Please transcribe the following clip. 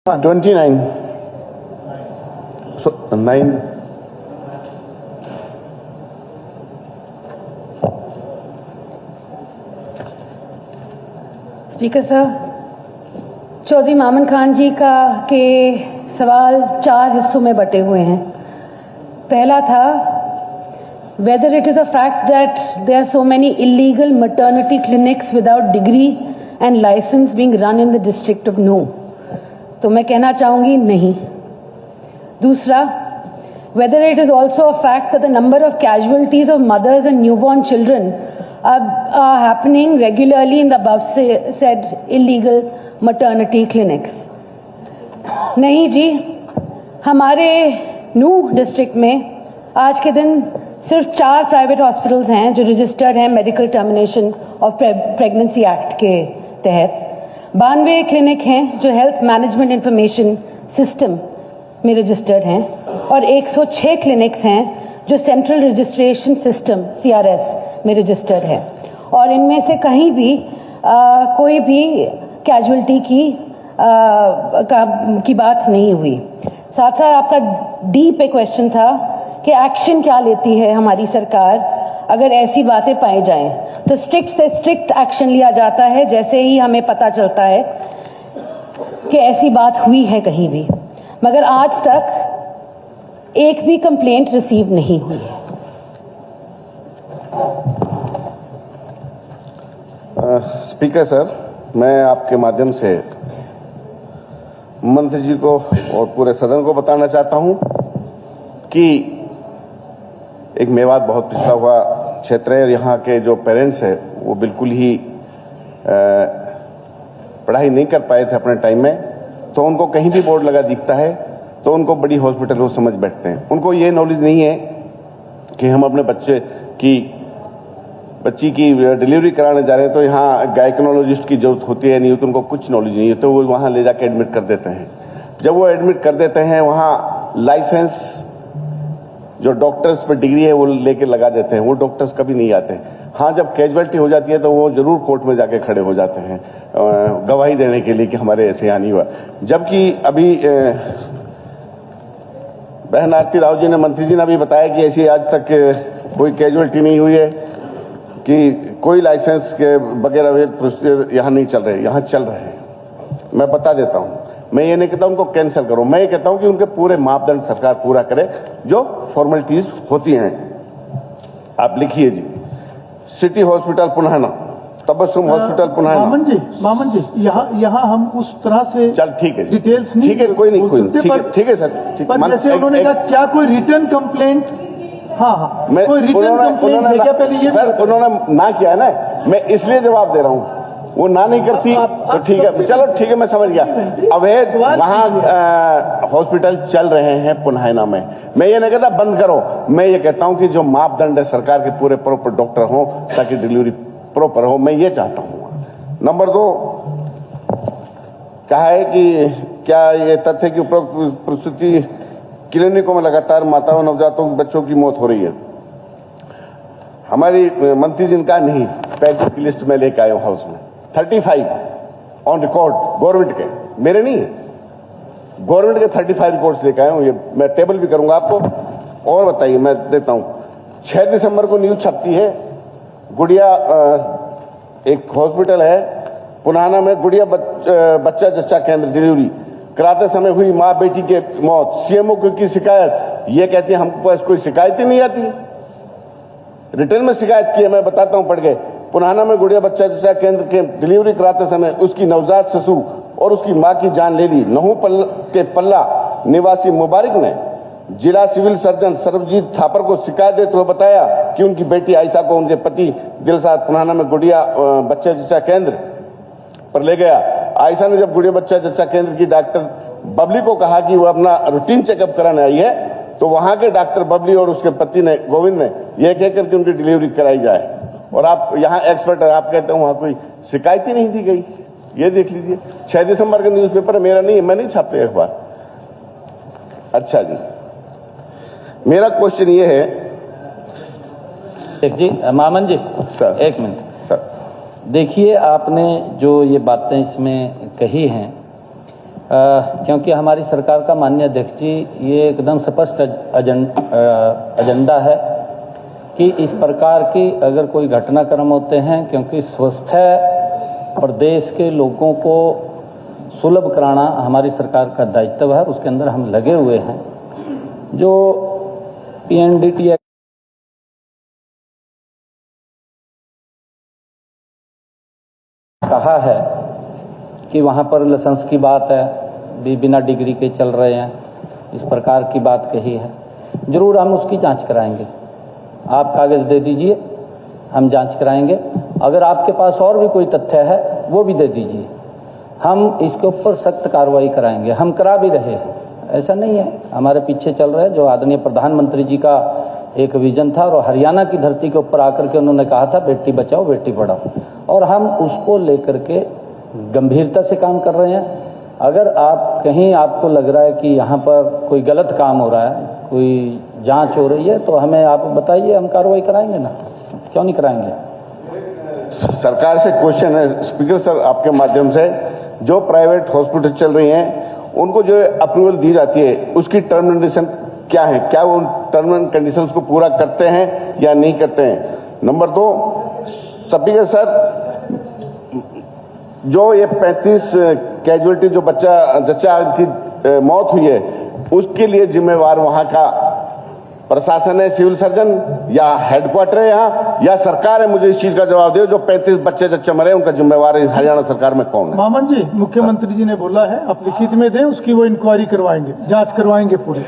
29. So 9. Speaker sir, Chaudhary मामन खान जी का के सवाल 4 हिस्सों में बटे हुए हैं। पहला था whether it is a fact that there are so many illegal maternity clinics without degree and license being run in the district of No. तो मैं कहना चाहूंगी नहीं। दूसरा, whether it is also a fact that the number of casualties of mothers and newborn children are happening regularly in the above said illegal maternity clinics. नहीं जी, हमारे नूह district में आज के दिन सिर्फ 4 प्राइवेट हॉस्पिटल्स हैं जो रजिस्टर्ड हैं medical termination of pregnancy act के तहत। 92 क्लिनिक हैं जो हेल्थ मैनेजमेंट इंफॉर्मेशन सिस्टम में रजिस्टर्ड हैं और 106 क्लिनिक्स हैं जो सेंट्रल रजिस्ट्रेशन सिस्टम CRS में रजिस्टर्ड है और इनमें से कहीं भी कोई भी कैजुअल्टी की बात नहीं हुई। साथ साथ आपका डी पे क्वेश्चन था कि एक्शन क्या लेती है हमारी सरकार अगर ऐसी बातें पाई जाएं। तो स्ट्रिक्ट से स्ट्रिक्ट एक्शन लिया जाता है जैसे ही हमें पता चलता है कि ऐसी बात हुई है कहीं भी, मगर आज तक एक भी कंप्लेंट रिसीव नहीं हुई है। स्पीकर सर, मैं आपके माध्यम से मंत्री जी को और पूरे सदन को बताना चाहता हूं कि एक मेवात बहुत पिछड़ा हुआ क्षेत्र है और यहाँ के जो पेरेंट्स हैं वो बिल्कुल ही पढ़ाई नहीं कर पाए थे अपने टाइम में, तो उनको कहीं भी बोर्ड लगा दिखता है तो उनको बड़ी हॉस्पिटल वो समझ बैठते हैं। उनको ये नॉलेज नहीं है कि हम अपने बच्ची की डिलीवरी कराने जा रहे हैं तो यहाँ गायकोनोलॉजिस्ट की जरूरत होती है, नहीं तो उनको कुछ नॉलेज नहीं है, तो वो वहाँ ले जाके एडमिट कर देते हैं। जब वो एडमिट कर देते हैं वहाँ लाइसेंस जो डॉक्टर्स पर डिग्री है वो लेके लगा देते हैं, वो डॉक्टर्स कभी नहीं आते। हाँ, जब कैजुअलिटी हो जाती है तो वो जरूर कोर्ट में जाके खड़े हो जाते हैं गवाही देने के लिए कि हमारे ऐसे यहाँ नहीं हुआ। जबकि अभी बहन आरती राव जी ने, मंत्री जी ने अभी बताया कि ऐसी आज तक कोई कैजुअलिटी नहीं हुई है, कि कोई लाइसेंस के बगैर प्रोसीजर यहाँ नहीं चल रहे, यहाँ चल रहे हैं। मैं बता देता हूँ, मैं ये नहीं कहता उनको कैंसिल करो, मैं ये कहता हूं कि उनके पूरे मापदंड सरकार पूरा करे जो फॉर्मेलिटीज होती हैं। आप लिखिए जी, city hospital Punhana, Tabassum hospital Punhana. मामन जी यहाँ हम उस तरह से चल ठीक है, डिटेल्स नहीं, ठीक है, कोई नहीं, ठीक है सर। पर जैसे उन्होंने कहा क्या कोई रिटर्न कंप्लेंट, हाँ मैं कोई रिटर्न कंप्लेंट है क्या? पहले ये सर उन्होंने ना किया है ना, मैं इसलिए जवाब दे रहा हूँ। वो ना नहीं करती तो ठीक है, चलो ठीक है, मैं समझ गया। अवैध वहां हॉस्पिटल चल रहे हैं पुनाना में, मैं ये नहीं कहता बंद करो, मैं ये कहता हूं कि जो मापदंड है सरकार के पूरे प्रॉपर डॉक्टर हो ताकि डिलीवरी प्रॉपर हो, मैं ये चाहता हूं। नंबर 2 कहा है कि क्या ये तथ्य कि उपरोक्त प्रसूति क्लिनिकों में लगातार माताओं नवजातों बच्चों की मौत हो रही है। हमारी मंत्री जी ने कहा नहीं, 35 की लिस्ट में लेके आए हूं हाउस में, 35 ऑन रिकॉर्ड गवर्नमेंट के, मेरे नहीं है, गवर्नमेंट के 35 रिकॉर्ड्स लेके आया हूं। ये मैं टेबल भी करूंगा आपको। और बताइए, मैं देता हूं, 6 दिसंबर को न्यूज छपती है, गुड़िया एक हॉस्पिटल है पुनाना में, गुड़िया बच्चा जच्चा केंद्र डिलीवरी कराते समय हुई मां बेटी के मौत, सीएमओ की शिकायत। ये कहती है हमको पास कोई शिकायत ही नहीं आती, रिटर्न में शिकायत की है, मैं बताता हूं पढ़ के। पुनाना में गुड़िया बच्चा जच्चा केंद्र के डिलीवरी कराते समय उसकी नवजात शिशु और उसकी मां की जान ले ली। नहू के पल्ला निवासी मुबारक ने जिला सिविल सर्जन सर्वजीत थापर को शिकायत देते हुए बताया कि उनकी बेटी आयशा को उनके पति दिलशाद पुनाना में गुड़िया बच्चा जच्चा केंद्र पर ले गया। आयशा ने जब गुड़िया बच्चा जच्चा केंद्र की डॉक्टर बबली को कहा कि वो अपना रूटीन चेकअप कराने आई है, तो वहां के डॉक्टर बबली और उसके पति ने गोविंद ने यह कहकर के उनकी डिलीवरी कराई जाए। और आप यहाँ एक्सपर्ट है, आप कहते हो वहां कोई शिकायत ही नहीं दी गई। ये देख लीजिए, 6 दिसंबर का न्यूज़पेपर मेरा नहीं है, मैं नहीं छापते अखबार। अच्छा जी, मेरा क्वेश्चन ये है। एक जी मामन जी सर, एक मिनट सर, देखिए, आपने जो ये बातें इसमें कही हैं क्योंकि हमारी सरकार का माननीय अध्यक्ष जी ये एकदम स्पष्ट एजेंडा है कि इस प्रकार की अगर कोई घटनाक्रम होते हैं, क्योंकि स्वस्थ प्रदेश के लोगों को सुलभ कराना हमारी सरकार का दायित्व है, उसके अंदर हम लगे हुए हैं। जो पीएनडीटी कहा है कि वहाँ पर लाइसेंस की बात है, बिना डिग्री के चल रहे हैं, इस प्रकार की बात कही है, जरूर हम उसकी जांच कराएंगे। आप कागज दे दीजिए, हम जांच कराएंगे। अगर आपके पास और भी कोई तथ्य है वो भी दे दीजिए, हम इसके ऊपर सख्त कार्रवाई कराएंगे। हम करा भी रहे हैं, ऐसा नहीं है, हमारे पीछे चल रहे हैं। जो आदरणीय प्रधानमंत्री जी का एक विजन था और हरियाणा की धरती के ऊपर आकर के उन्होंने कहा था बेटी बचाओ बेटी पढ़ाओ, और हम उसको लेकर के गंभीरता से काम कर रहे हैं। अगर आप कहीं आपको लग रहा है कि यहाँ पर कोई गलत काम हो रहा है, कोई जांच हो रही है, तो हमें आप बताइए, हम कार्रवाई कराएंगे ना, क्यों नहीं कराएंगे। सरकार से क्वेश्चन है स्पीकर सर, आपके माध्यम से, जो प्राइवेट हॉस्पिटल चल रही हैं उनको जो अप्रूवल दी जाती है उसकी टर्म एंड कंडीशन क्या है? क्या वो उन टर्म एंड कंडीशंस को पूरा करते हैं या नहीं करते हैं? नंबर 2, स्पीकर सर, जो ये 35 कैजुअलिटी जो जच्चा की मौत हुई है, उसके लिए जिम्मेवार वहां का प्रशासन है, सिविल सर्जन या हेडक्वार्टर है यहाँ, या सरकार है? मुझे इस चीज का जवाब दो। जो 35 बच्चे जच्चे मरे उनका जिम्मेवार हरियाणा सरकार में कौन है? मामन जी, मुख्यमंत्री जी ने बोला है आप लिखित में दें, उसकी वो इंक्वायरी करवाएंगे, जांच करवाएंगे पूरी।